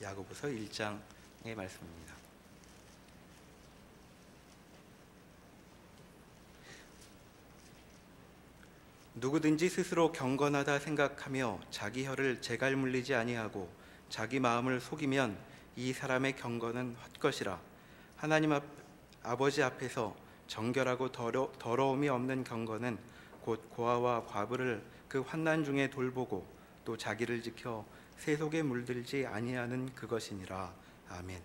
야고보서 1장의 말씀입니다. 누구든지 스스로 경건하다 생각하며 자기 혀를 제갈 물리지 아니하고 자기 마음을 속이면 이 사람의 경건은 헛것이라. 하나님 아버지 앞에서 정결하고 더러움이 없는 경건은 곧 고아와 과부를 그 환난 중에 돌보고 또 자기를 지켜 세속에 물들지 아니하는 그것이니라. 아멘.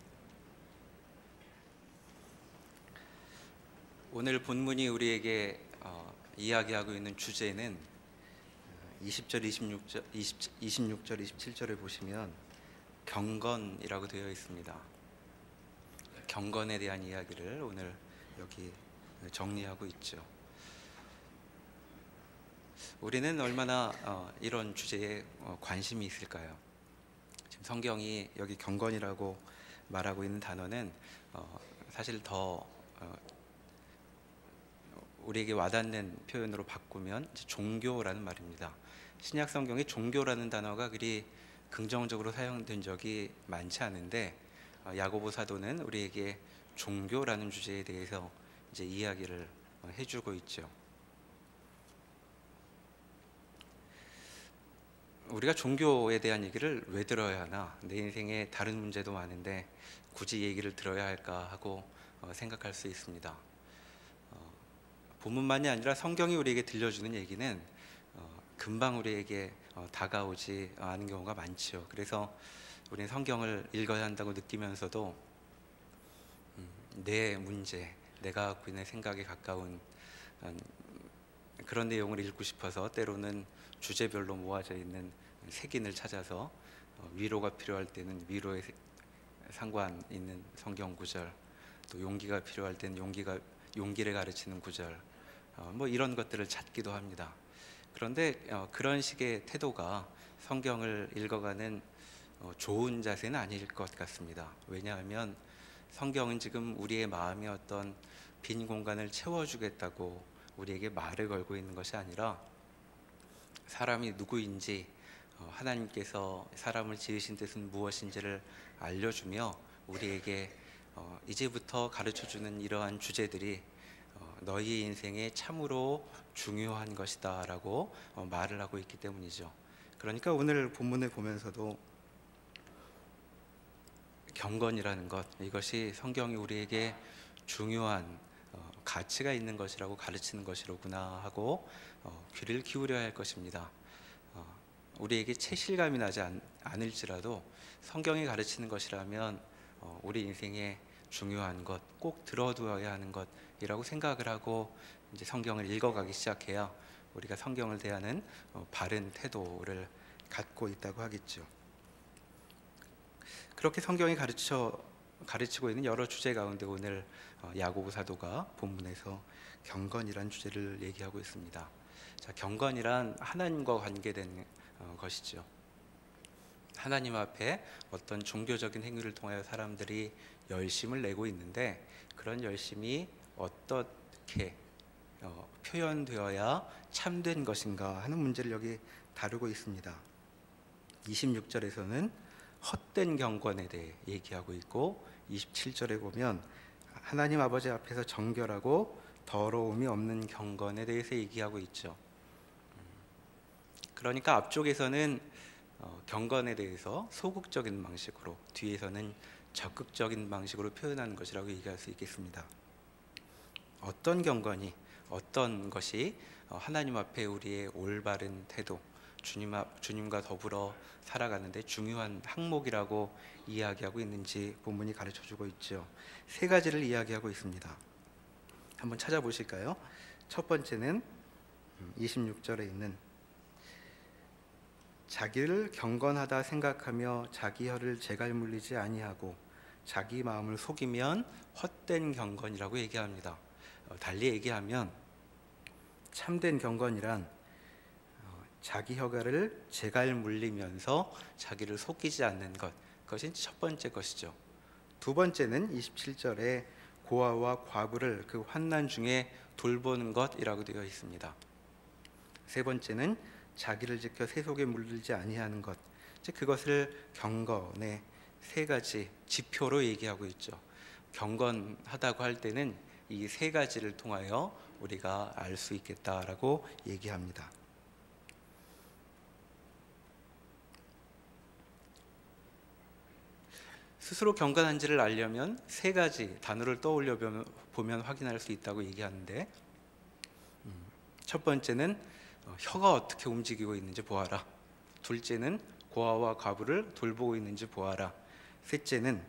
오늘 본문이 우리에게 이야기하고 있는 주제는 20절, 26절, 27절에 보시면 경건이라고 되어 있습니다. 경건에 대한 이야기를 오늘 여기 정리하고 있죠. 우리는 얼마나 이런 주제에 관심이 있을까요? 지금 성경이 여기 경건이라고 말하고 있는 단어는 사실 더 우리에게 와닿는 표현으로 바꾸면 종교라는 말입니다. 신약 성경에 종교라는 단어가 그리 긍정적으로 사용된 적이 많지 않은데 야고보 사도는 우리에게 종교라는 주제에 대해서 이제 이야기를 해주고 있죠. 우리가 종교에 대한 얘기를 왜 들어야 하나? 내 인생에 다른 문제도 많은데 굳이 얘기를 들어야 할까 하고 생각할 수 있습니다. 본문만이 아니라 성경이 우리에게 들려주는 얘기는 금방 우리에게 다가오지 않은 경우가 많죠. 그래서 우리는 성경을 읽어야 한다고 느끼면서도 내 문제, 내가 갖고 있는 생각에 가까운 그런 내용을 읽고 싶어서 때로는 주제별로 모아져 있는 색인을 찾아서 위로가 필요할 때는 위로에 상관 있는 성경 구절, 또 용기가 필요할 때는 용기를 가르치는 구절, 뭐 이런 것들을 찾기도 합니다. 그런데 그런 식의 태도가 성경을 읽어가는 좋은 자세는 아닐 것 같습니다. 왜냐하면 성경은 지금 우리의 마음의 어떤 빈 공간을 채워주겠다고 우리에게 말을 걸고 있는 것이 아니라 사람이 누구인지, 하나님께서 사람을 지으신 뜻은 무엇인지를 알려주며 우리에게 이제부터 가르쳐주는 이러한 주제들이 너희 인생에 참으로 중요한 것이다 라고 말을 하고 있기 때문이죠. 그러니까 오늘 본문을 보면서도 경건이라는 것, 이것이 성경이 우리에게 중요한 가치가 있는 것이라고 가르치는 것이로구나 하고 귀를 기울여야 할 것입니다. 우리에게 체실감이 나지 않을지라도 성경이 가르치는 것이라면 우리 인생에 중요한 것, 꼭 들어두어야 하는 것이라고 생각을 하고 이제 성경을 읽어가기 시작해야 우리가 성경을 대하는 바른 태도를 갖고 있다고 하겠죠. 그렇게 성경이 가르치고 있는 여러 주제 가운데 오늘 야고보 사도가 본문에서 경건이란 주제를 얘기하고 있습니다. 자, 경건이란 하나님과 관계된 것이죠. 하나님 앞에 어떤 종교적인 행위를 통하여 사람들이 열심을 내고 있는데 그런 열심이 어떻게 표현되어야 참된 것인가 하는 문제를 여기 다루고 있습니다. 26절에서는 헛된 경건에 대해 얘기하고 있고 27절에 보면 하나님 아버지 앞에서 정결하고 더러움이 없는 경건에 대해서 얘기하고 있죠. 그러니까 앞쪽에서는 경건에 대해서 소극적인 방식으로, 뒤에서는 적극적인 방식으로 표현하는 것이라고 얘기할 수 있겠습니다. 어떤 경건이, 어떤 것이 하나님 앞에 우리의 올바른 태도, 주님과 더불어 살아가는데 중요한 항목이라고 이야기하고 있는지 본문이 가르쳐주고 있죠. 세 가지를 이야기하고 있습니다. 한번 찾아보실까요? 첫 번째는 26절에 있는 자기를 경건하다 생각하며 자기 혀를 제갈 물리지 아니하고 자기 마음을 속이면 헛된 경건이라고 얘기합니다. 달리 얘기하면 참된 경건이란 자기 혀를 제갈 물리면서 자기를 속이지 않는 것, 그것이 첫 번째 것이죠. 두 번째는 27절에 고아와 과부를 그 환난 중에 돌보는 것이라고 되어 있습니다. 세 번째는 자기를 지켜 세속에 물들지 아니하는 것, 즉 그것을 경건의 세 가지 지표로 얘기하고 있죠. 경건하다고 할 때는 이 세 가지를 통하여 우리가 알 수 있겠다라고 얘기합니다. 스스로 경건한지를 알려면 세 가지 단어를 떠올려 보면 확인할 수 있다고 얘기하는데, 첫 번째는 혀가 어떻게 움직이고 있는지 보아라. 둘째는 고아와 과부를 돌보고 있는지 보아라. 셋째는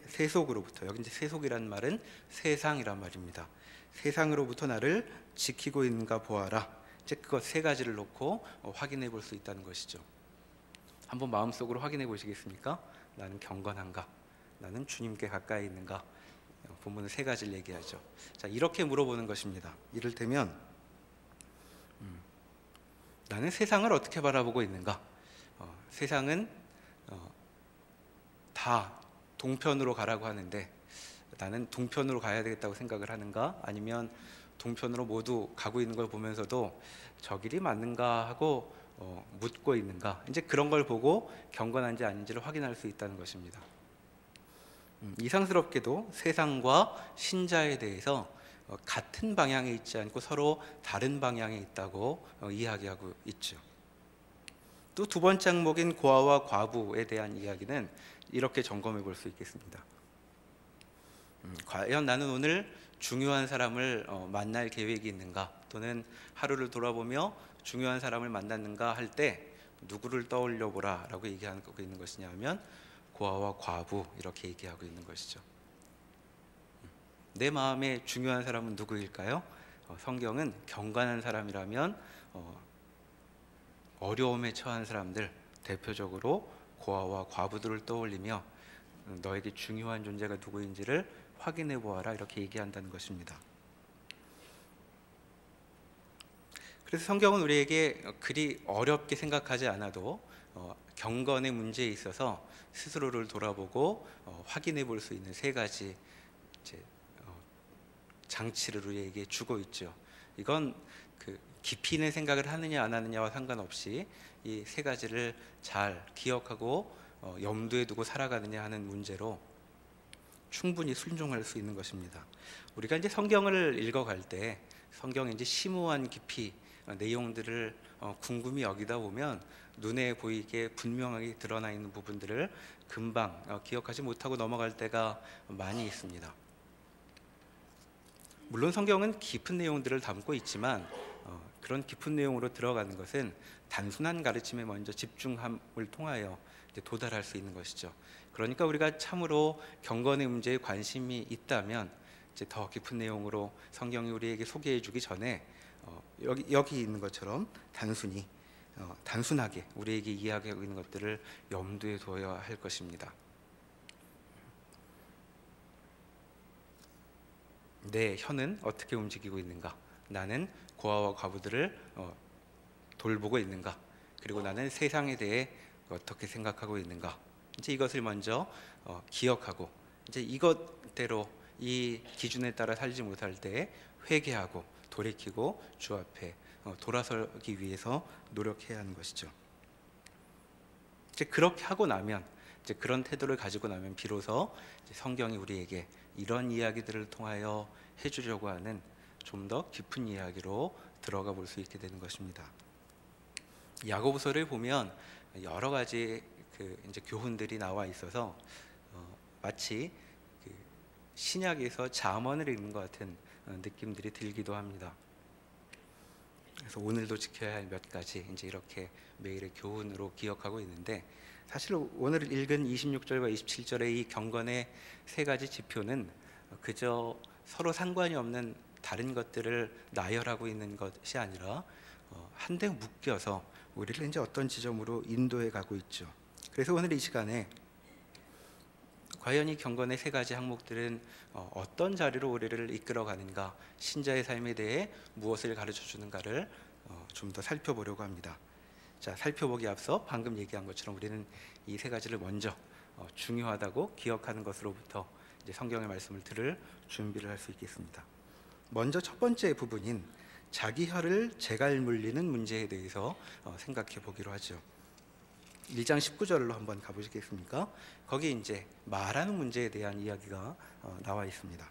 세속으로부터, 여기 이제 세속이란 말은 세상이란 말입니다. 세상으로부터 나를 지키고 있는가 보아라. 이제 그것 세 가지를 놓고 확인해 볼 수 있다는 것이죠. 한번 마음속으로 확인해 보시겠습니까? 나는 경건한가? 나는 주님께 가까이 있는가? 본문은 세 가지를 얘기하죠. 자, 이렇게 물어보는 것입니다. 이를테면 나는 세상을 어떻게 바라보고 있는가? 세상은 다 동편으로 가라고 하는데 나는 동편으로 가야 되겠다고 생각을 하는가? 아니면 동편으로 모두 가고 있는 걸 보면서도 저 길이 맞는가 하고 묻고 있는가? 이제 그런 걸 보고 경건한지 아닌지를 확인할 수 있다는 것입니다. 이상스럽게도 세상과 신자에 대해서 같은 방향에 있지 않고 서로 다른 방향에 있다고 이야기하고 있죠. 또 두 번째 항목인 고아와 과부에 대한 이야기는 이렇게 점검해 볼 수 있겠습니다. 과연 나는 오늘 중요한 사람을 만날 계획이 있는가? 또는 하루를 돌아보며 중요한 사람을 만났는가 할 때 누구를 떠올려 보라 라고 얘기하고 있는 것이냐 하면 고아와 과부 이렇게 얘기하고 있는 것이죠. 내 마음에 중요한 사람은 누구일까요? 성경은 경건한 사람이라면 어려움에 처한 사람들, 대표적으로 고아와 과부들을 떠올리며 너에게 중요한 존재가 누구인지를 확인해 보아라 이렇게 얘기한다는 것입니다. 그래서 성경은 우리에게 그리 어렵게 생각하지 않아도 경건의 문제에 있어서 스스로를 돌아보고 확인해 볼 수 있는 세 가지 장치를 우리에게 주고 있죠. 이건 깊이 있는 생각을 하느냐 안 하느냐와 상관없이 이 세 가지를 잘 기억하고 염두에 두고 살아가느냐 하는 문제로 충분히 순종할 수 있는 것입니다. 우리가 이제 성경을 읽어갈 때 성경의 이제 심오한 깊이 내용들을 궁금히 여기다 보면 눈에 보이게 분명하게 드러나 있는 부분들을 금방 기억하지 못하고 넘어갈 때가 많이 있습니다. 물론 성경은 깊은 내용들을 담고 있지만 그런 깊은 내용으로 들어가는 것은 단순한 가르침에 먼저 집중함을 통하여 이제 도달할 수 있는 것이죠. 그러니까 우리가 참으로 경건의 문제에 관심이 있다면 이제 더 깊은 내용으로 성경이 우리에게 소개해주기 전에 여기 있는 것처럼 단순하게 우리에게 이야기하고 있는 것들을 염두에 두어야 할 것입니다. 내 혀는 어떻게 움직이고 있는가? 나는 고아와 과부들을 돌보고 있는가? 그리고 나는 세상에 대해 어떻게 생각하고 있는가? 이제 이것을 먼저 기억하고 이제 이것대로 이 기준에 따라 살지 못할 때 회개하고 돌이키고 주 앞에 돌아서기 위해서 노력해야 하는 것이죠. 이제 그렇게 하고 나면 이제 그런 태도를 가지고 나면 비로소 이제 성경이 우리에게 이런 이야기들을 통하여 해주려고 하는 좀 더 깊은 이야기로 들어가 볼 수 있게 되는 것입니다. 야고보서를 보면 여러 가지 이제 교훈들이 나와 있어서 마치 신약에서 잠언을 읽는 것 같은 느낌들이 들기도 합니다. 그래서 오늘도 지켜야 할 몇 가지 이제 이렇게 매일의 교훈으로 기억하고 있는데, 사실 오늘 읽은 26절과 27절의 이 경건의 세 가지 지표는 그저 서로 상관이 없는 다른 것들을 나열하고 있는 것이 아니라 한데 묶여서 우리를 이제 어떤 지점으로 인도해 가고 있죠. 그래서 오늘 이 시간에 과연 이 경건의 세 가지 항목들은 어떤 자리로 우리를 이끌어 가는가, 신자의 삶에 대해 무엇을 가르쳐 주는가를 좀 더 살펴보려고 합니다. 자, 살펴보기 앞서 방금 얘기한 것처럼 우리는 이 세 가지를 먼저 중요하다고 기억하는 것으로부터 이제 성경의 말씀을 들을 준비를 할 수 있겠습니다. 먼저 첫 번째 부분인 자기 혀를 제갈 물리는 문제에 대해서 생각해 보기로 하죠. 1장 19절로 한번 가보시겠습니까? 거기 이제 말하는 문제에 대한 이야기가 나와 있습니다.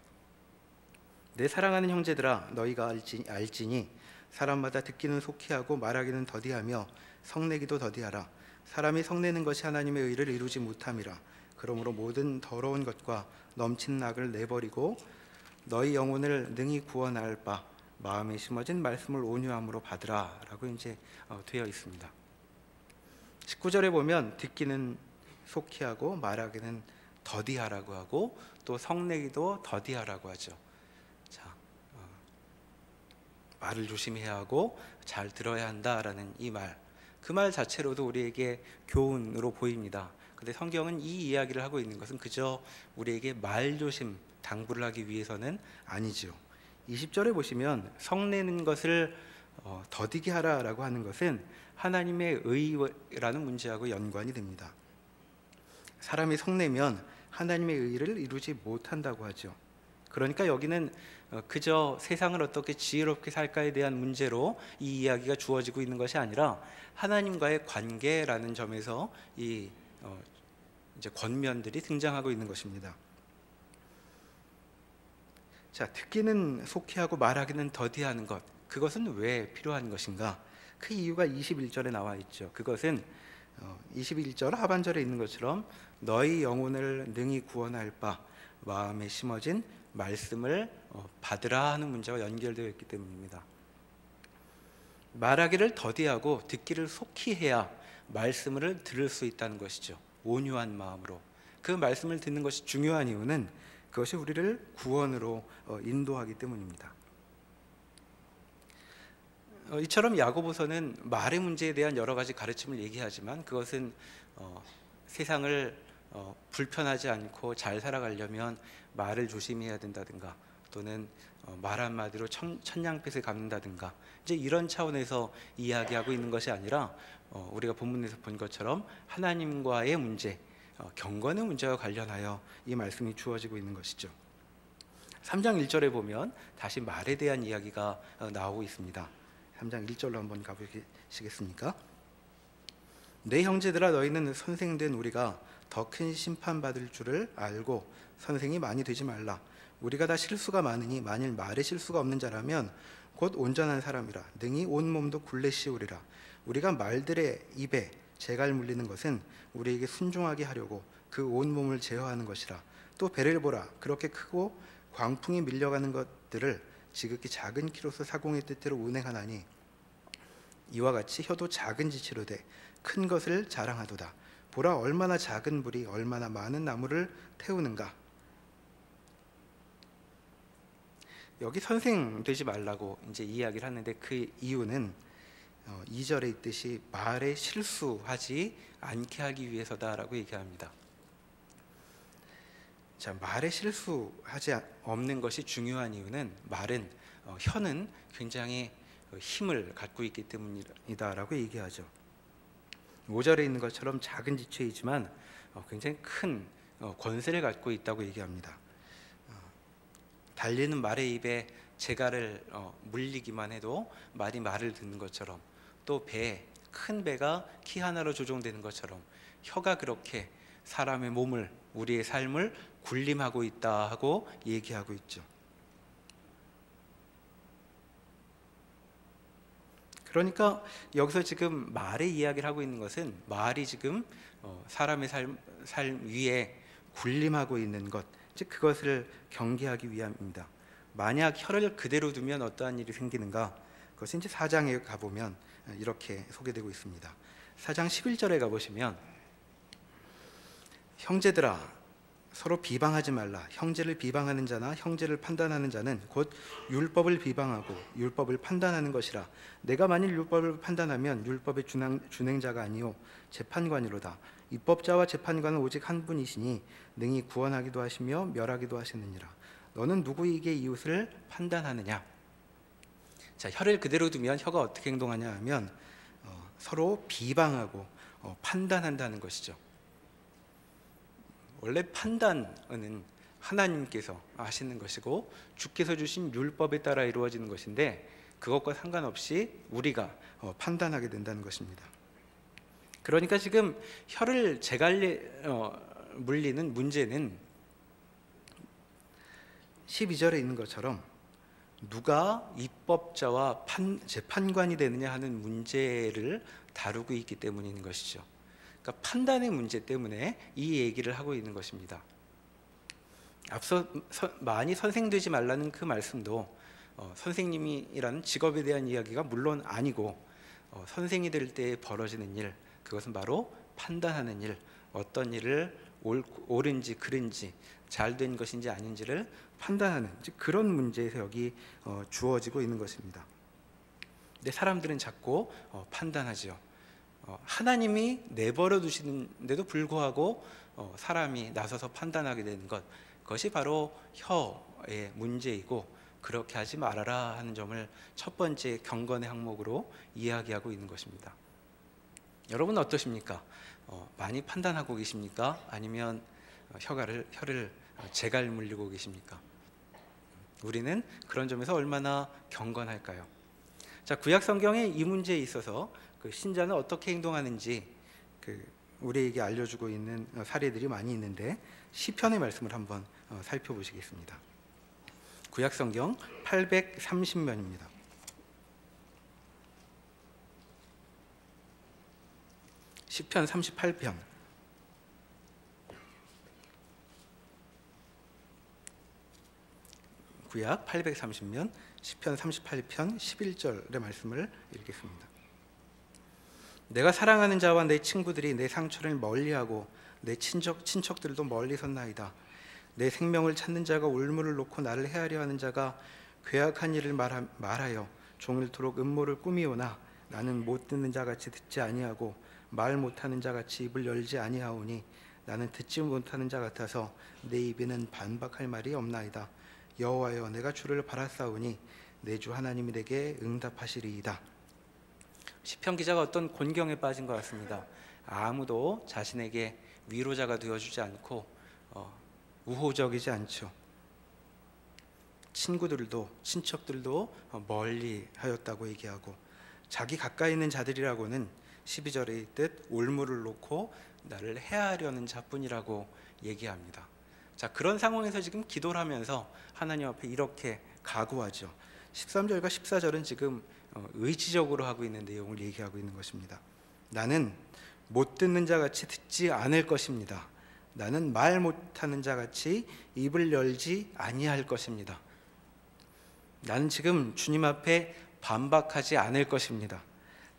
내 사랑하는 형제들아, 너희가 알지니 사람마다 듣기는 속히 하고 말하기는 더디하며 성내기도 더디하라. 사람이 성내는 것이 하나님의 의를 이루지 못함이라. 그러므로 모든 더러운 것과 넘치는 악을 내버리고 너희 영혼을 능히 구원할 바 마음에 심어진 말씀을 온유함으로 받으라 라고 이제 되어 있습니다. 19절에 보면 듣기는 속히 하고 말하기는 더디하라고 하고 또 성내기도 더디하라고 하죠. 자, 말을 조심해야 하고 잘 들어야 한다라는 이 말, 그 말 자체로도 우리에게 교훈으로 보입니다. 근데 성경은 이 이야기를 하고 있는 것은 그저 우리에게 말조심 당부를 하기 위해서는 아니죠. 20절에 보시면 성내는 것을 더디게 하라라고 하는 것은 하나님의 의라는 문제하고 연관이 됩니다. 사람이 성내면 하나님의 의를 이루지 못한다고 하죠. 그러니까 여기는 그저 세상을 어떻게 지혜롭게 살까에 대한 문제로 이 이야기가 주어지고 있는 것이 아니라 하나님과의 관계라는 점에서 이 이제 권면들이 등장하고 있는 것입니다. 자, 듣기는 속히 하고 말하기는 더디하는 것, 그것은 왜 필요한 것인가? 그 이유가 21절에 나와 있죠. 그것은 21절 하반절에 있는 것처럼 너희 영혼을 능히 구원할 바 마음에 심어진 말씀을 받으라 하는 문제와 연결되어 있기 때문입니다. 말하기를 더디하고 듣기를 속히 해야 말씀을 들을 수 있다는 것이죠. 온유한 마음으로. 그 말씀을 듣는 것이 중요한 이유는 그것이 우리를 구원으로 인도하기 때문입니다. 이처럼 야고보서는 말의 문제에 대한 여러 가지 가르침을 얘기하지만 그것은 세상을 불편하지 않고 잘 살아가려면 말을 조심해야 된다든가 또는 말 한마디로 천냥빚을 갚는다든가 이제 이런 차원에서 이야기하고 있는 것이 아니라 우리가 본문에서 본 것처럼 하나님과의 문제, 경건의 문제와 관련하여 이 말씀이 주어지고 있는 것이죠. 3장 1절에 보면 다시 말에 대한 이야기가 나오고 있습니다. 3장 1절로 한번 가보시겠습니까? 내 형제들아, 너희는 선생된 우리가 더 큰 심판받을 줄을 알고 선생이 많이 되지 말라. 우리가 다 실수가 많으니 만일 말에 실수가 없는 자라면 곧 온전한 사람이라 능히 온 몸도 굴레 씌우리라. 우리가 말들의 입에 재갈 물리는 것은 우리에게 순종하게 하려고 그 온 몸을 제어하는 것이라. 또 배를 보라. 그렇게 크고 광풍이 밀려가는 것들을 지극히 작은 키로서 사공의 뜻대로 운행하나니 이와 같이 혀도 작은 지체로 돼 큰 것을 자랑하도다. 보라, 얼마나 작은 불이 얼마나 많은 나무를 태우는가. 여기 선생 되지 말라고 이제 이야기를 하는데 그 이유는 2절에 있듯이 말에 실수하지 않게 하기 위해서다라고 얘기합니다. 자, 말에 실수하지 없는 것이 중요한 이유는 말은 혀는 굉장히 힘을 갖고 있기 때문이다라고 얘기하죠. 5절에 있는 것처럼 작은 지체이지만 굉장히 큰 권세를 갖고 있다고 얘기합니다. 달리는 말의 입에 재갈을 물리기만 해도 말이 말을 듣는 것처럼 또 큰 배가 키 하나로 조종되는 것처럼 혀가 그렇게 사람의 몸을, 우리의 삶을 군림하고 있다 하고 얘기하고 있죠. 그러니까 여기서 지금 말의 이야기를 하고 있는 것은 말이 지금 사람의 삶 위에 군림하고 있는 것, 즉 그것을 경계하기 위함입니다. 만약 혀를 그대로 두면 어떠한 일이 생기는가? 그것은 이제 4장에 가보면 이렇게 소개되고 있습니다. 4장 11절에 가보시면 형제들아, 서로 비방하지 말라. 형제를 비방하는 자나 형제를 판단하는 자는 곧 율법을 비방하고 율법을 판단하는 것이라. 내가 만일 율법을 판단하면 율법의 준행자가 아니요 재판관이로다. 입법자와 재판관은 오직 한 분이시니 능히 구원하기도 하시며 멸하기도 하시느니라. 너는 누구에게 이웃을 판단하느냐? 자, 혀를 그대로 두면 혀가 어떻게 행동하냐 하면 서로 비방하고 판단한다는 것이죠. 원래 판단은 하나님께서 하시는 것이고 주께서 주신 율법에 따라 이루어지는 것인데 그것과 상관없이 우리가 판단하게 된다는 것입니다. 그러니까 지금 혀를 물리는 문제는 12절에 있는 것처럼 누가 입법자와 재판관이 되느냐 하는 문제를 다루고 있기 때문인 것이죠. 그러니까 판단의 문제 때문에 이 얘기를 하고 있는 것입니다. 앞서 많이 선생되지 말라는 그 말씀도 선생님이라는 직업에 대한 이야기가 물론 아니고 선생이 될 때 벌어지는 일, 그것은 바로 판단하는 일, 어떤 일을 옳은지 그른지 잘된 것인지 아닌지를 판단하는 그런 문제에서 여기 주어지고 있는 것입니다. 근데 사람들은 자꾸 판단하죠. 하나님이 내버려 두시는데도 불구하고 사람이 나서서 판단하게 되는 것, 그것이 바로 혀의 문제이고 그렇게 하지 말아라 하는 점을 첫 번째 경건의 항목으로 이야기하고 있는 것입니다. 여러분 어떠십니까? 많이 판단하고 계십니까? 아니면 혀를 재갈 물리고 계십니까? 우리는 그런 점에서 얼마나 경건할까요? 자, 구약 성경에 이 문제에 있어서 그 신자는 어떻게 행동하는지 우리에게 알려주고 있는 사례들이 많이 있는데 시편의 말씀을 한번 살펴보시겠습니다. 구약 성경 830면입니다. 시편 38편. 구약 830면 시편 38편 11절의 말씀을 읽겠습니다. 내가 사랑하는 자와 내 친구들이 내 상처를 멀리하고 내 친척들도 멀리 섰나이다. 내 생명을 찾는 자가 울무를 놓고 나를 해하려 하는 자가 괴악한 일을 말하여 종일토록 음모를 꾸미오나 나는 못 듣는 자같이 듣지 아니하고 말 못하는 자같이 입을 열지 아니하오니 나는 듣지 못하는 자 같아서 내 입에는 반박할 말이 없나이다. 여호와여, 내가 주를 바라사오니 내 주 하나님이 내게 응답하시리이다. 시편 기자가 어떤 곤경에 빠진 것 같습니다. 아무도 자신에게 위로자가 되어주지 않고 우호적이지 않죠. 친척들도 멀리 하였다고 얘기하고 자기 가까이 있는 자들이라고는 12절에 있듯 올무를 놓고 나를 해하려는 자뿐이라고 얘기합니다. 자, 그런 상황에서 지금 기도를 하면서 하나님 앞에 이렇게 각오하죠. 13절과 14절은 지금 의지적으로 하고 있는 내용을 얘기하고 있는 것입니다. 나는 못 듣는 자같이 듣지 않을 것입니다. 나는 말 못하는 자같이 입을 열지 아니할 것입니다. 나는 지금 주님 앞에 반박하지 않을 것입니다.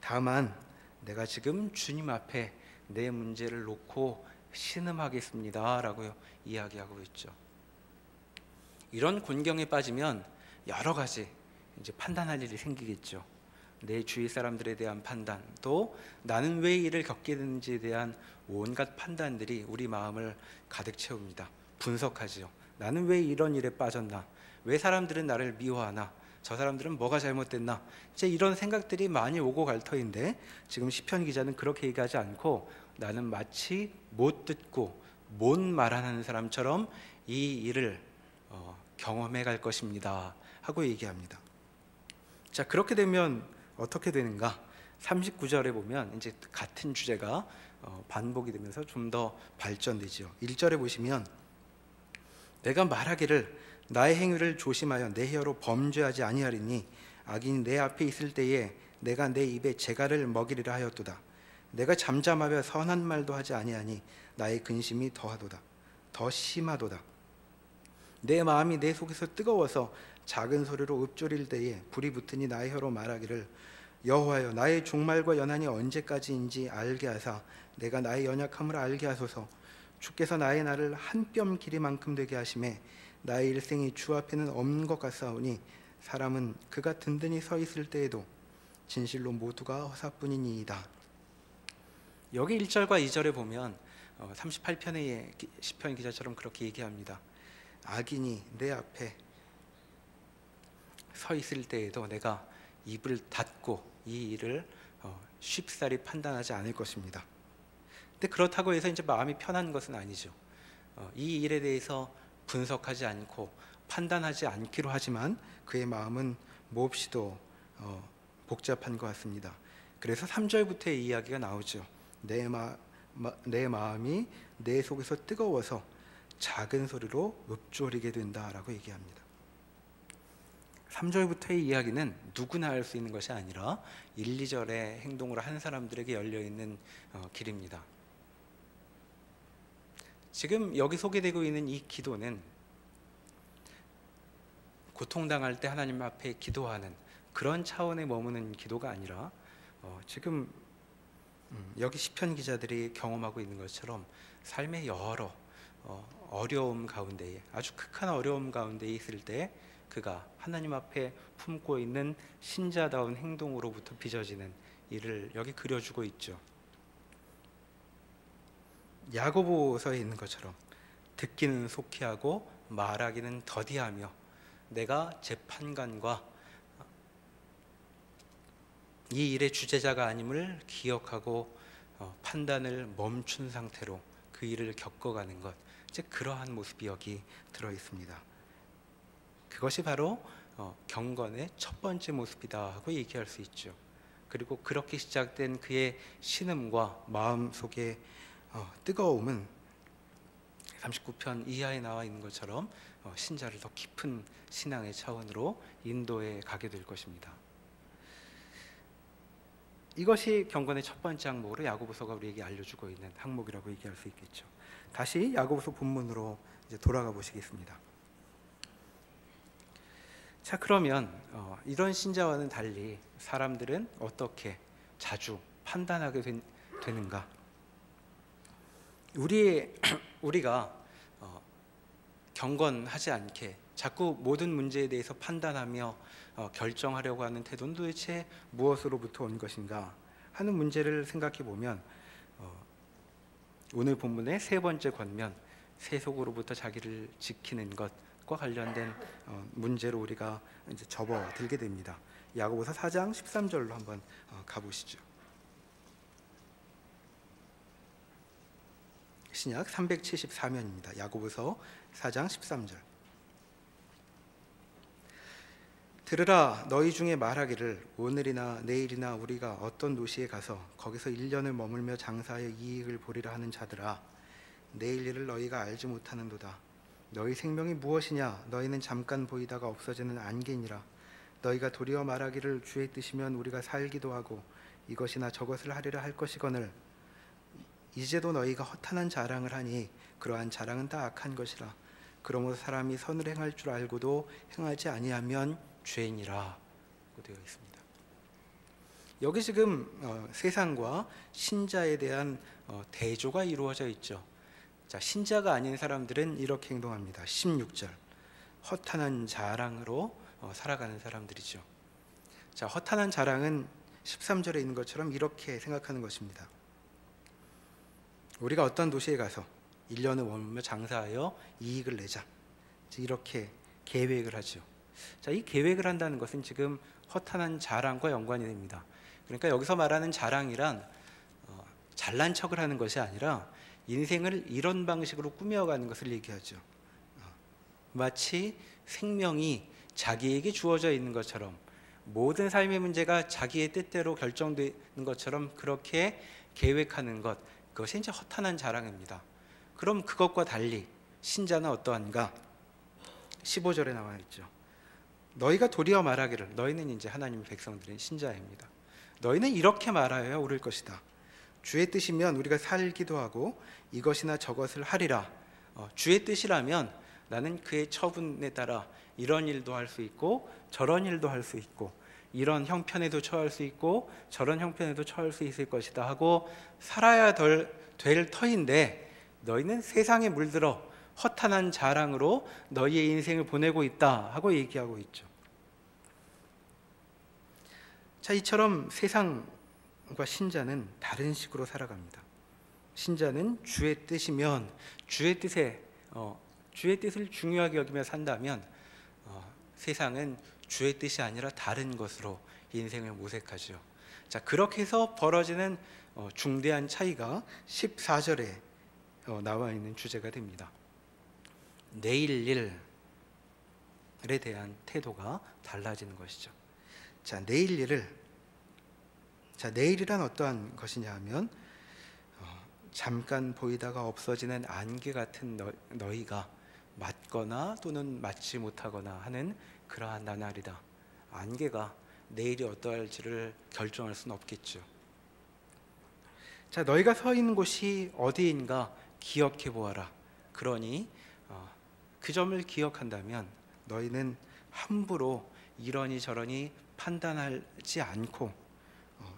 다만 내가 지금 주님 앞에 내 문제를 놓고 신음하겠습니다 라고 이야기하고 있죠. 이런 곤경에 빠지면 여러 가지 이제 판단할 일이 생기겠죠. 내 주위 사람들에 대한 판단, 또 나는 왜 이를 겪게 되는지에 대한 온갖 판단들이 우리 마음을 가득 채웁니다. 분석하지요. 나는 왜 이런 일에 빠졌나? 왜 사람들은 나를 미워하나? 저 사람들은 뭐가 잘못됐나? 이제 이런 생각들이 많이 오고 갈 터인데 지금 시편 기자는 그렇게 얘기하지 않고 나는 마치 못 듣고 못 말하는 사람처럼 이 일을 경험해 갈 것입니다 하고 얘기합니다. 자, 그렇게 되면 어떻게 되는가? 39절에 보면 이제 같은 주제가 반복이 되면서 좀 더 발전되죠. 1절에 보시면 내가 말하기를 나의 행위를 조심하여 내 혀로 범죄하지 아니하리니 악인이 내 앞에 있을 때에 내가 내 입에 재갈을 먹이리라 하였도다. 내가 잠잠하여 선한 말도 하지 아니하니 나의 근심이 더하도다. 더 심하도다. 내 마음이 내 속에서 뜨거워서 작은 소리로 읊조릴 때에 불이 붙으니 나의 혀로 말하기를 여호와여, 나의 종말과 연한이 언제까지인지 알게 하사 내가 나의 연약함을 알게 하소서. 주께서 나의 날을 한 뼘 길이만큼 되게 하심에 나의 일생이 주 앞에는 없는 것 같사오니 사람은 그가 든든히 서 있을 때에도 진실로 모두가 허사뿐이니이다. 여기 1절과 2절에 보면 38편의 시편 기자처럼 그렇게 얘기합니다. 악인이 내 앞에 서 있을 때에도 내가 입을 닫고 이 일을 쉽사리 판단하지 않을 것입니다. 근데 그렇다고 해서 이제 마음이 편한 것은 아니죠. 이 일에 대해서 분석하지 않고 판단하지 않기로 하지만 그의 마음은 몹시도 복잡한 것 같습니다. 그래서 3절부터의 이야기가 나오죠. 내 마음이 내 속에서 뜨거워서 작은 소리로 읊조리게 된다라고 얘기합니다. 3절부터의 이야기는 누구나 할 수 있는 것이 아니라 1, 2절의 행동으로 한 사람들에게 열려있는 길입니다. 지금 여기 소개되고 있는 이 기도는 고통당할 때 하나님 앞에 기도하는 그런 차원에 머무는 기도가 아니라 지금 여기 시편 기자들이 경험하고 있는 것처럼 삶의 여러 어려움 가운데에, 아주 극한 어려움 가운데 있을 때 그가 하나님 앞에 품고 있는 신자다운 행동으로부터 빚어지는 일을 여기 그려주고 있죠. 야고보서에 있는 것처럼 듣기는 속히 하고 말하기는 더디하며 내가 재판관과 이 일의 주재자가 아님을 기억하고 판단을 멈춘 상태로 그 일을 겪어가는 것, 즉 그러한 모습이 여기 들어 있습니다. 그것이 바로 경건의 첫 번째 모습이다 하고 얘기할 수 있죠. 그리고 그렇게 시작된 그의 신음과 마음속의 뜨거움은 39편 이하에 나와 있는 것처럼 신자를 더 깊은 신앙의 차원으로 인도해 가게 될 것입니다. 이것이 경건의 첫 번째 항목으로 야고보서가 우리에게 알려주고 있는 항목이라고 얘기할 수 있겠죠. 다시 야고보서 본문으로 이제 돌아가 보시겠습니다. 자, 그러면 이런 신자와는 달리 사람들은 어떻게 자주 판단하게 되는가? 우리가 경건하지 않게 자꾸 모든 문제에 대해서 판단하며 결정하려고 하는 태도는 도대체 무엇으로부터 온 것인가 하는 문제를 생각해 보면 오늘 본문의 세 번째 권면, 세속으로부터 자기를 지키는 것과 관련된 문제로 우리가 이제 접어들게 됩니다. 야고보서 4장 13절로 한번 가보시죠. 신약 374면입니다. 야고보서 4장 13절. 들으라, 너희 중에 말하기를 오늘이나 내일이나 우리가 어떤 도시에 가서 거기서 1년을 머물며 장사하여 이익을 보리라 하는 자들아, 내일 일을 너희가 알지 못하는도다. 너희 생명이 무엇이냐? 너희는 잠깐 보이다가 없어지는 안개니라. 너희가 도리어 말하기를 주의 뜻이면 우리가 살기도 하고 이것이나 저것을 하리라 할 것이거늘 이제도 너희가 허탄한 자랑을 하니 그러한 자랑은 다 악한 것이라. 그러므로 사람이 선을 행할 줄 알고도 행하지 아니하면 죄인이라 고 되어 있습니다. 여기 지금 세상과 신자에 대한 대조가 이루어져 있죠. 자, 신자가 아닌 사람들은 이렇게 행동합니다. 16절. 허탄한 자랑으로 살아가는 사람들이죠. 자, 허탄한 자랑은 13절에 있는 것처럼 이렇게 생각하는 것입니다. 우리가 어떤 도시에 가서 1년을 머물며 장사하여 이익을 내자, 이렇게 계획을 하죠. 자, 이 계획을 한다는 것은 지금 허탄한 자랑과 연관이 됩니다. 그러니까 여기서 말하는 자랑이란 잘난 척을 하는 것이 아니라 인생을 이런 방식으로 꾸며가는 것을 얘기하죠. 마치 생명이 자기에게 주어져 있는 것처럼, 모든 삶의 문제가 자기의 뜻대로 결정되는 것처럼 그렇게 계획하는 것, 그것이 이제 허탄한 자랑입니다. 그럼 그것과 달리 신자는 어떠한가? 15절에 나와 있죠. 너희가 도리어 말하기를, 너희는 이제 하나님의 백성들인 신자입니다. 너희는 이렇게 말하여야 옳을 것이다. 주의 뜻이면 우리가 살기도 하고 이것이나 저것을 하리라. 주의 뜻이라면 나는 그의 처분에 따라 이런 일도 할 수 있고 저런 일도 할 수 있고 이런 형편에도 처할 수 있고 저런 형편에도 처할 수 있을 것이다 하고 살아야 될 터인데, 너희는 세상에 물들어 허탄한 자랑으로 너희의 인생을 보내고 있다 하고 얘기하고 있죠. 자, 이처럼 세상과 신자는 다른 식으로 살아갑니다. 신자는 주의 뜻이면 주의 뜻을 중요하게 여기며 산다면 세상은 주의 뜻이 아니라 다른 것으로 인생을 모색하죠. 자, 그렇게 해서 벌어지는 중대한 차이가 14절에 나와 있는 주제가 됩니다. 내일 일에 대한 태도가 달라지는 것이죠. 자, 내일이란 어떠한 것이냐 하면 잠깐 보이다가 없어지는 안개 같은 너희가 맞거나 또는 맞지 못하거나 하는 그러한 나날이다. 안개가 내일이 어떠할지를 결정할 수는 없겠죠. 자, 너희가 서 있는 곳이 어디인가 기억해 보아라. 그러니 그 점을 기억한다면 너희는 함부로 이러니 저러니 판단하지 않고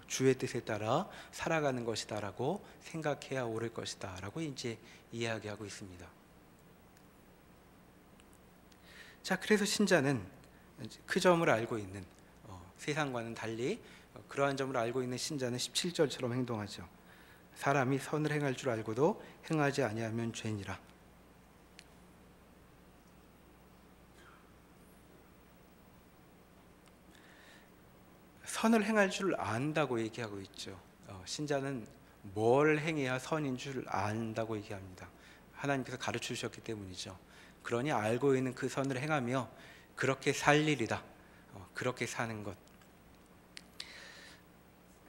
주의 뜻에 따라 살아가는 것이다라고 생각해야 옳을 것이다라고 이제 이야기하고 있습니다. 자, 그래서 신자는 그 점을 알고 있는 세상과는 달리 그러한 점을 알고 있는 신자는 17절처럼 행동하죠. 사람이 선을 행할 줄 알고도 행하지 아니하면 죄니라. 선을 행할 줄 안다고 얘기하고 있죠. 신자는 뭘 행해야 선인 줄 안다고 얘기합니다. 하나님께서 가르쳐 주셨기 때문이죠. 그러니 알고 있는 그 선을 행하며 그렇게 살 일이다. 그렇게 사는 것.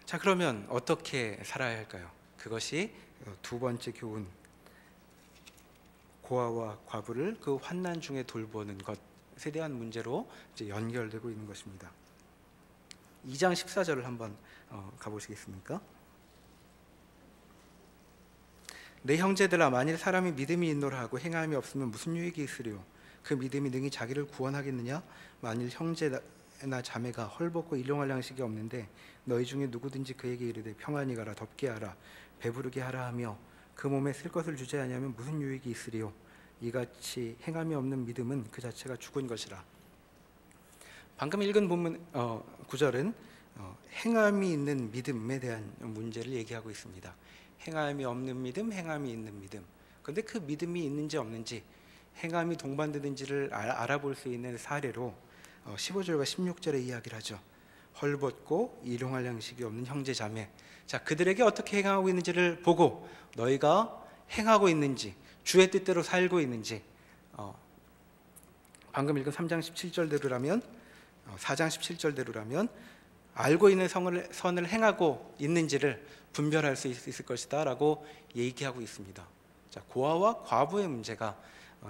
자, 그러면 어떻게 살아야 할까요? 그것이 두 번째 교훈, 고아와 과부를 그 환난 중에 돌보는 것에 대한 문제로 이제 연결되고 있는 것입니다. 2장 14절을 한번 가보시겠습니까? 내 형제들아, 만일 사람이 믿음이 있노라 하고 행함이 없으면 무슨 유익이 있으리요? 그 믿음이 능히 자기를 구원하겠느냐? 만일 형제나 자매가 헐벗고 일용할 양식이 없는데 너희 중에 누구든지 그에게 이르되 평안히 가라, 덥게 하라, 배부르게 하라 하며 그 몸에 쓸 것을 주지 아니하면 무슨 유익이 있으리요? 이같이 행함이 없는 믿음은 그 자체가 죽은 것이라. 방금 읽은 본문 구절은 행함이 있는 믿음에 대한 문제를 얘기하고 있습니다. 행함이 없는 믿음, 행함이 있는 믿음. 그런데 그 믿음이 있는지 없는지, 행함이 동반되는지를 알아볼 수 있는 사례로 15절과 16절에 이야기를 하죠. 헐벗고 일용할 양식이 없는 형제 자매. 자, 그들에게 어떻게 행하고 있는지를 보고 너희가 행하고 있는지, 주의 뜻대로 살고 있는지, 방금 읽은 3장 17절대로라면 4장 17절대로라면 알고 있는 선을 행하고 있는지를 분별할 수 있을 것이다 라고 얘기하고 있습니다. 자, 고아와 과부의 문제가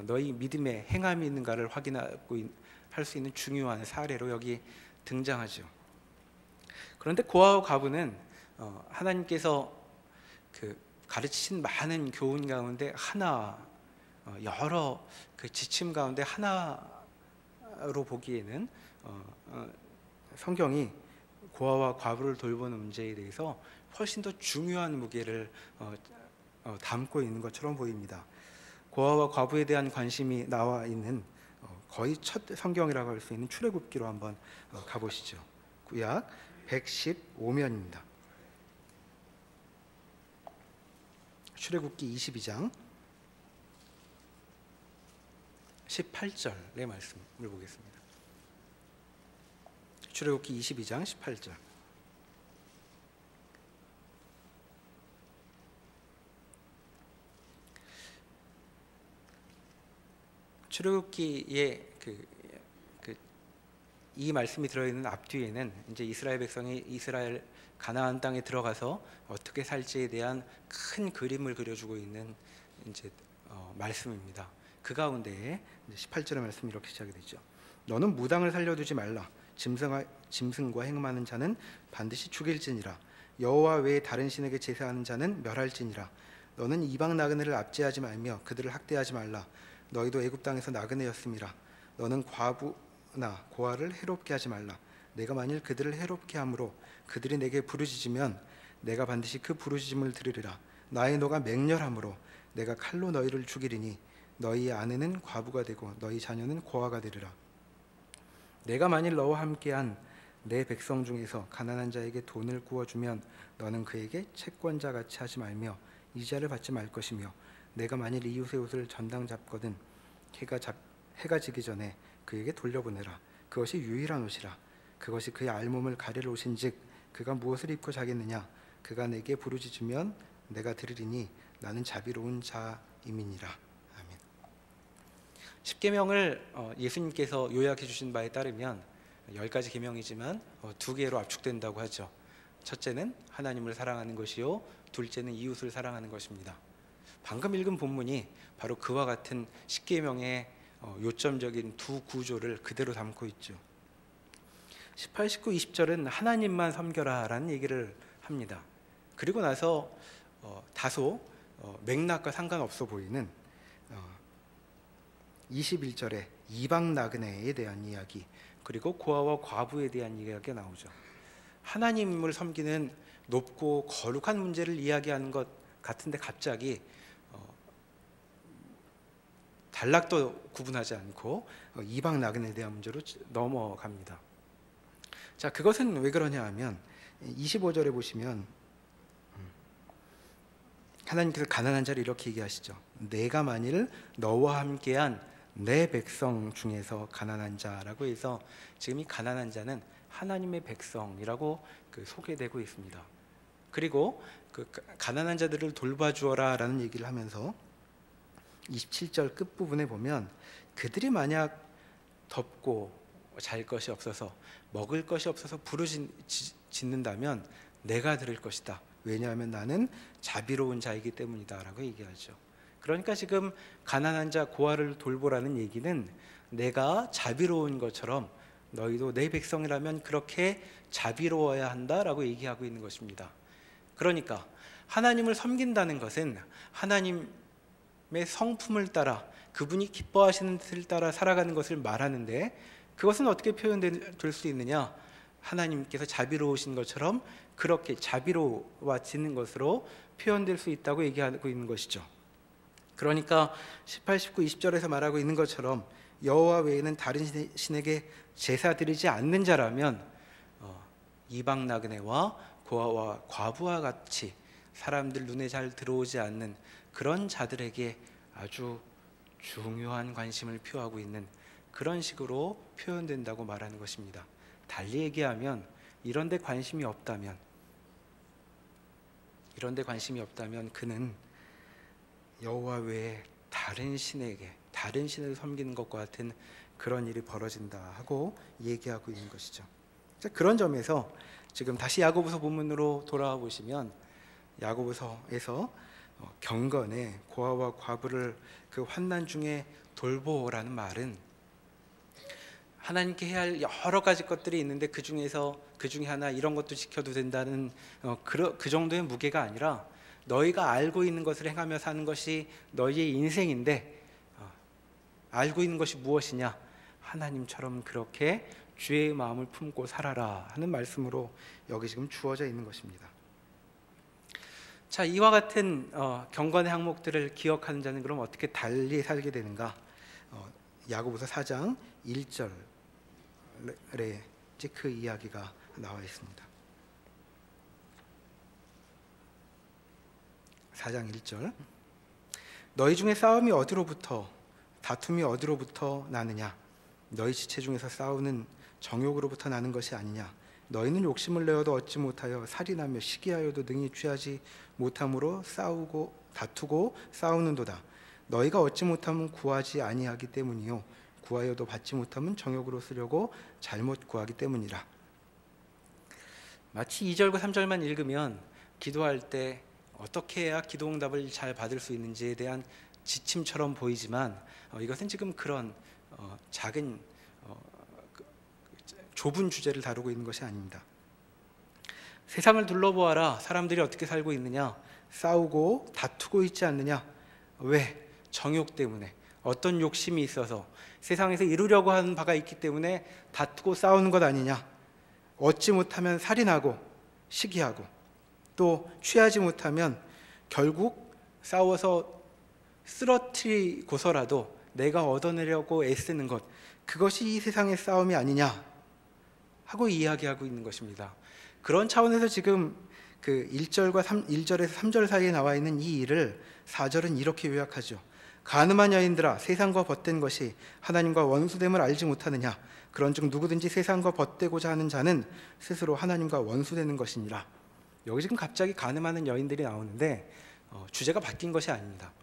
너희 믿음에 행함이 있는가를 확인하고 할 수 있는 중요한 사례로 여기 등장하죠. 그런데 고아와 과부는 하나님께서 그 가르치신 많은 교훈 가운데 하나, 여러 그 지침 가운데 하나로 보기에는 성경이 고아와 과부를 돌보는 문제에 대해서 훨씬 더 중요한 무게를 담고 있는 것처럼 보입니다. 고아와 과부에 대한 관심이 나와 있는 거의 첫 성경이라고 할 수 있는 출애굽기로 한번 가보시죠. 구약 115면입니다. 출애굽기 22장 18절의 말씀을 보겠습니다. 출애굽기 22장 18절. 출애굽기에 이 말씀이 들어있는 앞뒤에는 이제 이스라엘 백성이 이스라엘 가나안 땅에 들어가서 어떻게 살지에 대한 큰 그림을 그려주고 있는 이제 말씀입니다. 그 가운데에 18절의 말씀이 이렇게 시작이 되죠. 너는 무당을 살려두지 말라. 짐승과 행음하는 자는 반드시 죽일지니라. 여호와 외에 다른 신에게 제사하는 자는 멸할지니라. 너는 이방 나그네를 압제하지 말며 그들을 학대하지 말라. 너희도 애굽 땅에서 나그네였음이라. 너는 과부나 고아를 해롭게 하지 말라. 내가 만일 그들을 해롭게 함으로 그들이 내게 부르짖으면 내가 반드시 그 부르짖음을 들으리라. 나의 노가 맹렬함으로 내가 칼로 너희를 죽이리니 너희 아내는 과부가 되고 너희 자녀는 고아가 되리라. 내가 만일 너와 함께한 내 백성 중에서 가난한 자에게 돈을 구워주면 너는 그에게 채권자 같이 하지 말며 이자를 받지 말 것이며 내가 만일 이웃의 옷을 전당 잡거든 해가 지기 전에 그에게 돌려보내라. 그것이 유일한 옷이라. 그것이 그의 알몸을 가릴 옷인즉 그가 무엇을 입고 자겠느냐. 그가 내게 부르짖으면 내가 들으리니 나는 자비로운 자임이니라. 아멘. 십계명을 예수님께서 요약해 주신 바에 따르면 10가지 계명이지만 2개로 압축된다고 하죠. 첫째는 하나님을 사랑하는 것이요, 둘째는 이웃을 사랑하는 것입니다. 방금 읽은 본문이 바로 그와 같은 십계명의 요점적인 두 구조를 그대로 담고 있죠. 18, 19, 20절은 하나님만 섬겨라라는 얘기를 합니다. 그리고 나서 다소 맥락과 상관없어 보이는 21절에 이방 나그네에 대한 이야기, 그리고 고아와 과부에 대한 이야기가 나오죠. 하나님을 섬기는 높고 거룩한 문제를 이야기하는 것 같은데 갑자기 단락도 구분하지 않고 이방 나그네에 대한 문제로 넘어갑니다. 자, 그것은 왜 그러냐 하면 25절에 보시면 하나님께서 가난한 자를 이렇게 얘기하시죠. 내가 만일 너와 함께한 내 백성 중에서 가난한 자라고 해서 지금 이 가난한 자는 하나님의 백성이라고 소개되고 있습니다. 그리고 그 가난한 자들을 돌봐주어라 라는 얘기를 하면서 27절 끝부분에 보면 그들이 만약 덥고 잘 것이 없어서 먹을 것이 없어서 부르짖는다면 내가 들을 것이다. 왜냐하면 나는 자비로운 자이기 때문이다 라고 얘기하죠. 그러니까 지금 가난한 자 고아를 돌보라는 얘기는 내가 자비로운 것처럼 너희도 내 백성이라면 그렇게 자비로워야 한다라고 얘기하고 있는 것입니다. 그러니까 하나님을 섬긴다는 것은 하나님의 성품을 따라 그분이 기뻐하시는 뜻을 따라 살아가는 것을 말하는데, 그것은 어떻게 표현될 수 있느냐? 하나님께서 자비로우신 것처럼 그렇게 자비로워지는 것으로 표현될 수 있다고 얘기하고 있는 것이죠. 그러니까 18, 19, 20절에서 말하고 있는 것처럼 여호와 외에는 다른 신에게 제사 드리지 않는 자라면 이방 나그네와 고아와 과부와 같이 사람들 눈에 잘 들어오지 않는 그런 자들에게 아주 중요한 관심을 표하고 있는 그런 식으로 표현된다고 말하는 것입니다. 달리 얘기하면 이런 데 관심이 없다면 그는 여호와 외에 다른 신에게, 다른 신을 섬기는 것과 같은 그런 일이 벌어진다 하고 얘기하고 있는 것이죠. 그런 점에서 지금 다시 야고보서 본문으로 돌아와 보시면 야고보서에서 경건에 고아와 과부를 그 환난 중에 돌보라는 말은 하나님께 해야 할 여러 가지 것들이 있는데 그 중에 하나 이런 것도 지켜도 된다는 그 정도의 무게가 아니라 너희가 알고 있는 것을 행하며 사는 것이 너희의 인생인데 알고 있는 것이 무엇이냐? 하나님처럼 그렇게 주의 마음을 품고 살아라 하는 말씀으로 여기 지금 주어져 있는 것입니다. 자, 이와 같은 경건의 항목들을 기억하는 자는 그럼 어떻게 달리 살게 되는가? 야고보서 4장 1절에 그 이야기가 나와 있습니다. 4장 1절, 너희 중에 싸움이 어디로부터, 다툼이 어디로부터 나느냐? 너희 지체 중에서 싸우는 정욕으로부터 나는 것이 아니냐? 너희는 욕심을 내어도 얻지 못하여 살인하며 시기하여도 능히 취하지 못함으로 싸우고 다투고 싸우는도다. 너희가 얻지 못하면 구하지 아니하기 때문이요 구하여도 받지 못하면 정욕으로 쓰려고 잘못 구하기 때문이라. 마치 2절과 3절만 읽으면 기도할 때 어떻게 해야 기도응답을 잘 받을 수 있는지에 대한 지침처럼 보이지만 이것은 지금 그런 작은 좁은 주제를 다루고 있는 것이 아닙니다. 세상을 둘러보아라. 사람들이 어떻게 살고 있느냐? 싸우고 다투고 있지 않느냐? 왜? 정욕 때문에, 어떤 욕심이 있어서 세상에서 이루려고 하는 바가 있기 때문에 다투고 싸우는 것 아니냐? 얻지 못하면 살인하고 시기하고 또 취하지 못하면 결국 싸워서 쓰러뜨리고서라도 내가 얻어내려고 애쓰는 것, 그것이 이 세상의 싸움이 아니냐 하고 이야기하고 있는 것입니다. 그런 차원에서 지금 그 1절에서 3절 사이에 나와 있는 이 일을 4절은 이렇게 요약하죠. 간음한 여인들아, 세상과 벗된 것이 하나님과 원수됨을 알지 못하느냐? 그런즉 누구든지 세상과 벗되고자 하는 자는 스스로 하나님과 원수되는 것이니라. 여기 지금 갑자기 간음하는 여인들이 나오는데 주제가 바뀐 것이 아닙니다.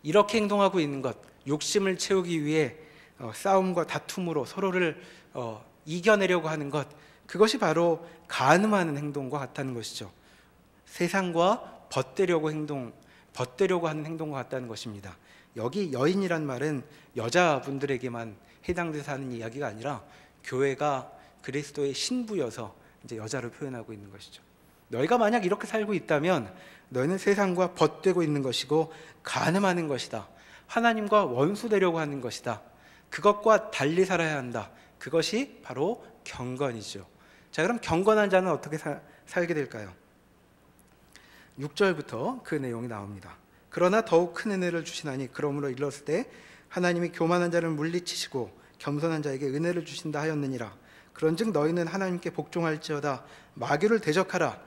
이렇게 행동하고 있는 것, 욕심을 채우기 위해 싸움과 다툼으로 서로를 이겨내려고 하는 것, 그것이 바로 간음하는 행동과 같다는 것이죠. 세상과 벗대려고 하는 행동과 같다는 것입니다. 여기 여인이란 말은 여자분들에게만 해당돼서 하는 이야기가 아니라 교회가 그리스도의 신부여서 이제 여자를 표현하고 있는 것이죠. 너희가 만약 이렇게 살고 있다면 너희는 세상과 벗되고 있는 것이고 간음하는 것이다. 하나님과 원수되려고 하는 것이다. 그것과 달리 살아야 한다. 그것이 바로 경건이죠. 자, 그럼 경건한 자는 어떻게 살게 될까요? 6절부터 그 내용이 나옵니다. 그러나 더욱 큰 은혜를 주시나니 그러므로 일렀을 때 하나님이 교만한 자를 물리치시고 겸손한 자에게 은혜를 주신다 하였느니라. 그런즉 너희는 하나님께 복종할지어다. 마귀를 대적하라.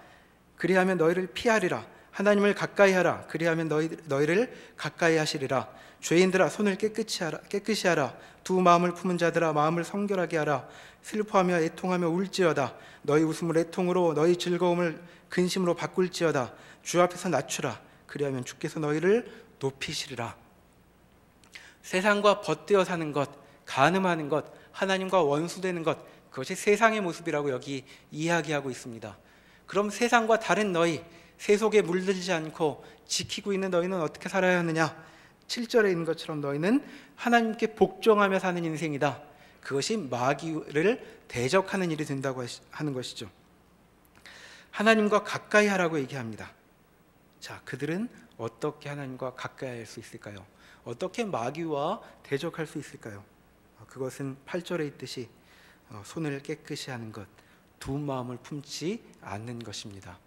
그리하면 너희를 피하리라. 하나님을 가까이 하라. 그리하면 너희를 가까이 하시리라. 죄인들아 손을 깨끗이 하라. 두 마음을 품은 자들아 마음을 성결하게 하라. 슬퍼하며 애통하며 울지어다. 너희 웃음을 애통으로 너희 즐거움을 근심으로 바꿀지어다. 주 앞에서 낮추라. 그리하면 주께서 너희를 높이시리라. 세상과 벗되어 사는 것, 간음하는 것, 하나님과 원수되는 것, 그것이 세상의 모습이라고 여기 이야기하고 있습니다. 그럼 세상과 다른 너희, 세속에 물들지 않고 지키고 있는 너희는 어떻게 살아야 하느냐? 7절에 있는 것처럼 너희는 하나님께 복종하며 사는 인생이다. 그것이 마귀를 대적하는 일이 된다고 하는 것이죠. 하나님과 가까이 하라고 얘기합니다. 자, 그들은 어떻게 하나님과 가까이 할 수 있을까요? 어떻게 마귀와 대적할 수 있을까요? 그것은 8절에 있듯이 손을 깨끗이 하는 것, 두 마음을 품지 않는 것입니다.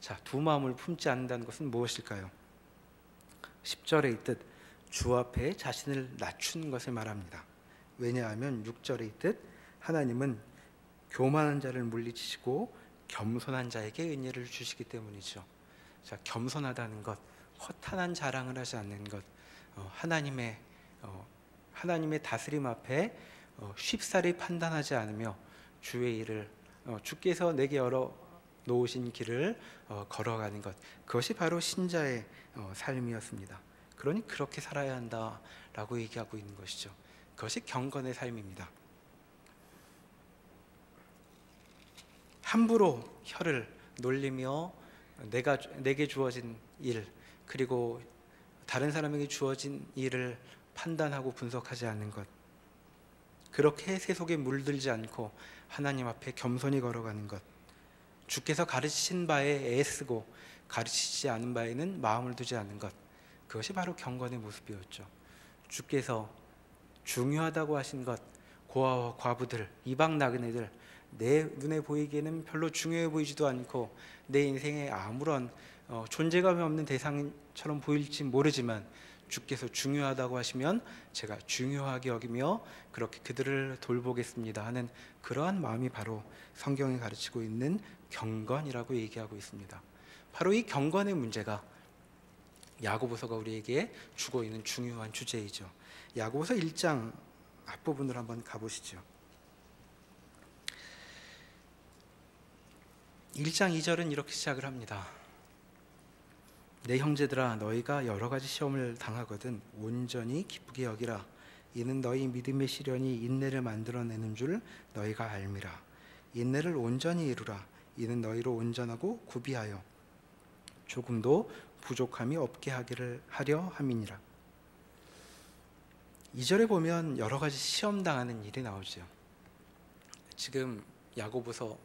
자, 두 마음을 품지 않는다는 것은 무엇일까요? 10절에 있듯 주 앞에 자신을 낮추는 것을 말합니다. 왜냐하면 6절에 있듯 하나님은 교만한 자를 물리치시고 겸손한 자에게 은혜를 주시기 때문이죠. 자, 겸손하다는 것, 허탄한 자랑을 하지 않는 것, 하나님의 다스림 앞에 쉽사리 판단하지 않으며 주의 일을 주께서 내게 열어 놓으신 길을 걸어가는 것, 그것이 바로 신자의 삶이었습니다. 그러니 그렇게 살아야 한다라고 얘기하고 있는 것이죠. 그것이 경건의 삶입니다. 함부로 혀를 놀리며 내게 주어진 일, 그리고 다른 사람에게 주어진 일을 판단하고 분석하지 않는 것, 그렇게 세속에 물들지 않고 하나님 앞에 겸손히 걸어가는 것, 주께서 가르치신 바에 애쓰고 가르치지 않은 바에는 마음을 두지 않는 것, 그것이 바로 경건의 모습이었죠. 주께서 중요하다고 하신 것, 고아와 과부들, 이방 나그네들, 내 눈에 보이기에는 별로 중요해 보이지도 않고 내 인생에 아무런 존재감이 없는 대상처럼 보일지 모르지만 주께서 중요하다고 하시면 제가 중요하게 여기며 그렇게 그들을 돌보겠습니다 하는 그러한 마음이 바로 성경이 가르치고 있는 경건이라고 얘기하고 있습니다. 바로 이 경건의 문제가 야고보서가 우리에게 주고 있는 중요한 주제이죠. 야고보서 1장 앞부분으로 한번 가보시죠. 1장 2절은 이렇게 시작을 합니다. 내 형제들아 너희가 여러 가지 시험을 당하거든 온전히 기쁘게 여기라. 이는 너희 믿음의 시련이 인내를 만들어내는 줄 너희가 알미라. 인내를 온전히 이루라. 이는 너희로 온전하고 구비하여 조금도 부족함이 없게 하려 함이니라. 2절에 보면 여러 가지 시험 당하는 일이 나오죠. 지금 야고보서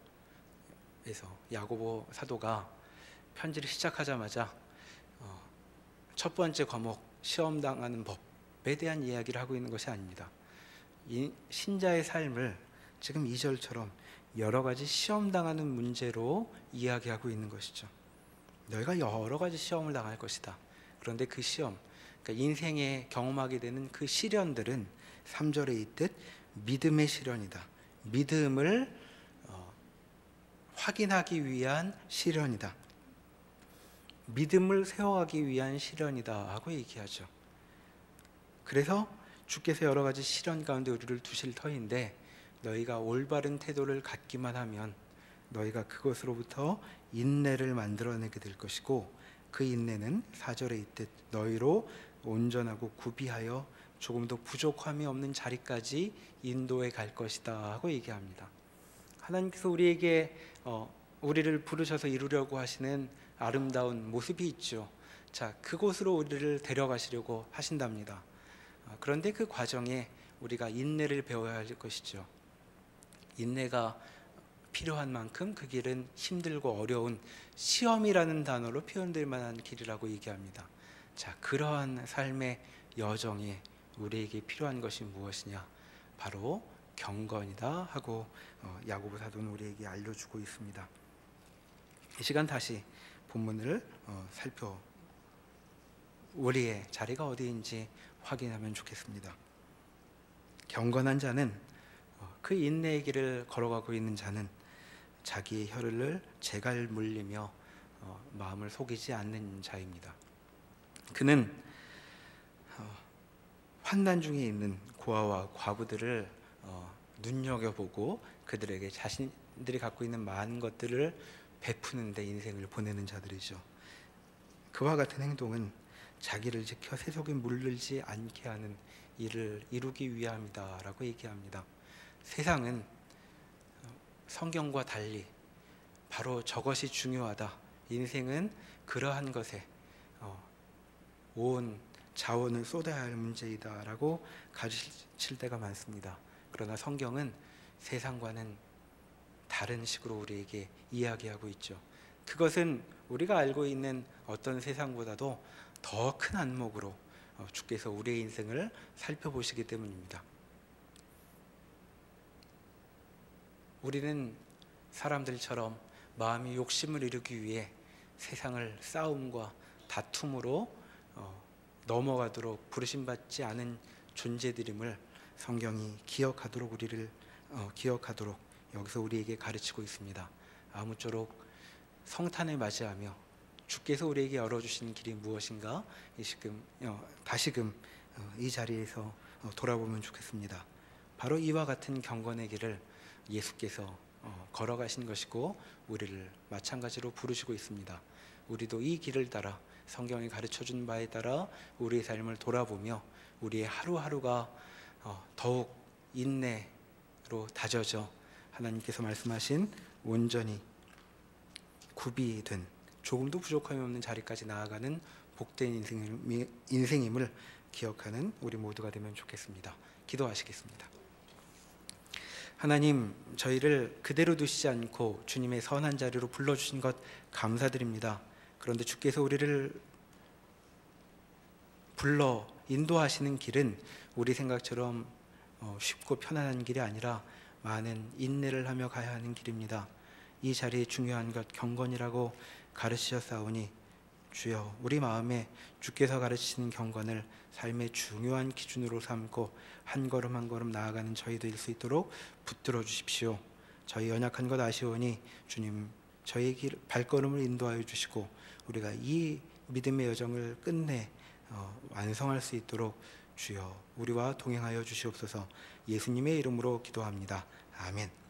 야고보 사도가 편지를 시작하자마자 첫 번째 과목 시험 당하는 법에 대한 이야기를 하고 있는 것이 아닙니다. 이 신자의 삶을 지금 2절처럼 여러 가지 시험 당하는 문제로 이야기하고 있는 것이죠. 너희가 여러 가지 시험을 당할 것이다. 그런데 그 시험, 그러니까 인생에 경험하게 되는 그 시련들은 3절에 있듯 믿음의 시련이다. 믿음을 확인하기 위한 시련이다. 믿음을 세워가기 위한 시련이다 하고 얘기하죠. 그래서 주께서 여러 가지 시련 가운데 우리를 두실 터인데 너희가 올바른 태도를 갖기만 하면 너희가 그것으로부터 인내를 만들어내게 될 것이고 그 인내는 4절에 있듯 너희로 온전하고 구비하여 조금도 부족함이 없는 자리까지 인도해 갈 것이다 하고 얘기합니다. 하나님께서 우리에게 우리를 부르셔서 이루려고 하시는 아름다운 모습이 있죠. 자, 그곳으로 우리를 데려가시려고 하신답니다. 그런데 그 과정에 우리가 인내를 배워야 할 것이죠. 인내가 필요한 만큼 그 길은 힘들고 어려운 시험이라는 단어로 표현될 만한 길이라고 얘기합니다. 자, 그러한 삶의 여정에 우리에게 필요한 것이 무엇이냐? 바로 경건이다 하고 야고보 사도는 우리에게 알려주고 있습니다. 이 시간 다시 본문을 살펴 우리의 자리가 어디인지 확인하면 좋겠습니다. 경건한 자는 그 인내의 길을 걸어가고 있는 자는 자기의 혀를 재갈 물리며 마음을 속이지 않는 자입니다. 그는 환난 중에 있는 고아와 과부들을 눈여겨보고 그들에게 자신들이 갖고 있는 많은 것들을 베푸는 데 인생을 보내는 자들이죠. 그와 같은 행동은 자기를 지켜 세속에 물들지 않게 하는 일을 이루기 위함이다 라고 얘기합니다. 세상은 성경과 달리 바로 저것이 중요하다, 인생은 그러한 것에 온 자원을 쏟아야 할 문제이다 라고 가르칠 때가 많습니다. 그러나 성경은 세상과는 다른 식으로 우리에게 이야기하고 있죠. 그것은 우리가 알고 있는 어떤 세상보다도 더 큰 안목으로 주께서 우리의 인생을 살펴보시기 때문입니다. 우리는 사람들처럼 마음의 욕심을 이루기 위해 세상을 싸움과 다툼으로 넘어가도록 부르심받지 않은 존재들임을 성경이 기억하도록 우리를 기억하도록 여기서 우리에게 가르치고 있습니다. 아무쪼록 성탄을 맞이하며 주께서 우리에게 열어주신 길이 무엇인가 다시금 이 자리에서 돌아보면 좋겠습니다. 바로 이와 같은 경건의 길을 예수께서 걸어가신 것이고 우리를 마찬가지로 부르시고 있습니다. 우리도 이 길을 따라 성경이 가르쳐준 바에 따라 우리의 삶을 돌아보며 우리의 하루하루가 더욱 인내로 다져져 하나님께서 말씀하신 온전히 구비된 조금도 부족함이 없는 자리까지 나아가는 복된 인생임을 기억하는 우리 모두가 되면 좋겠습니다. 기도하시겠습니다. 하나님, 저희를 그대로 두시지 않고 주님의 선한 자리로 불러주신 것 감사드립니다. 그런데 주께서 우리를 불러 인도하시는 길은 우리 생각처럼 쉽고 편안한 길이 아니라 많은 인내를 하며 가야 하는 길입니다. 이 자리에 중요한 것 경건이라고 가르치셨사오니 주여, 우리 마음에 주께서 가르치시는 경건을 삶의 중요한 기준으로 삼고 한 걸음 한 걸음 나아가는 저희 될 수 있도록 붙들어 주십시오. 저희 연약한 것 아시오니 주님, 저희 발걸음을 인도하여 주시고 우리가 이 믿음의 여정을 끝내 완성할 수 있도록 주여 우리와 동행하여 주시옵소서. 예수님의 이름으로 기도합니다. 아멘.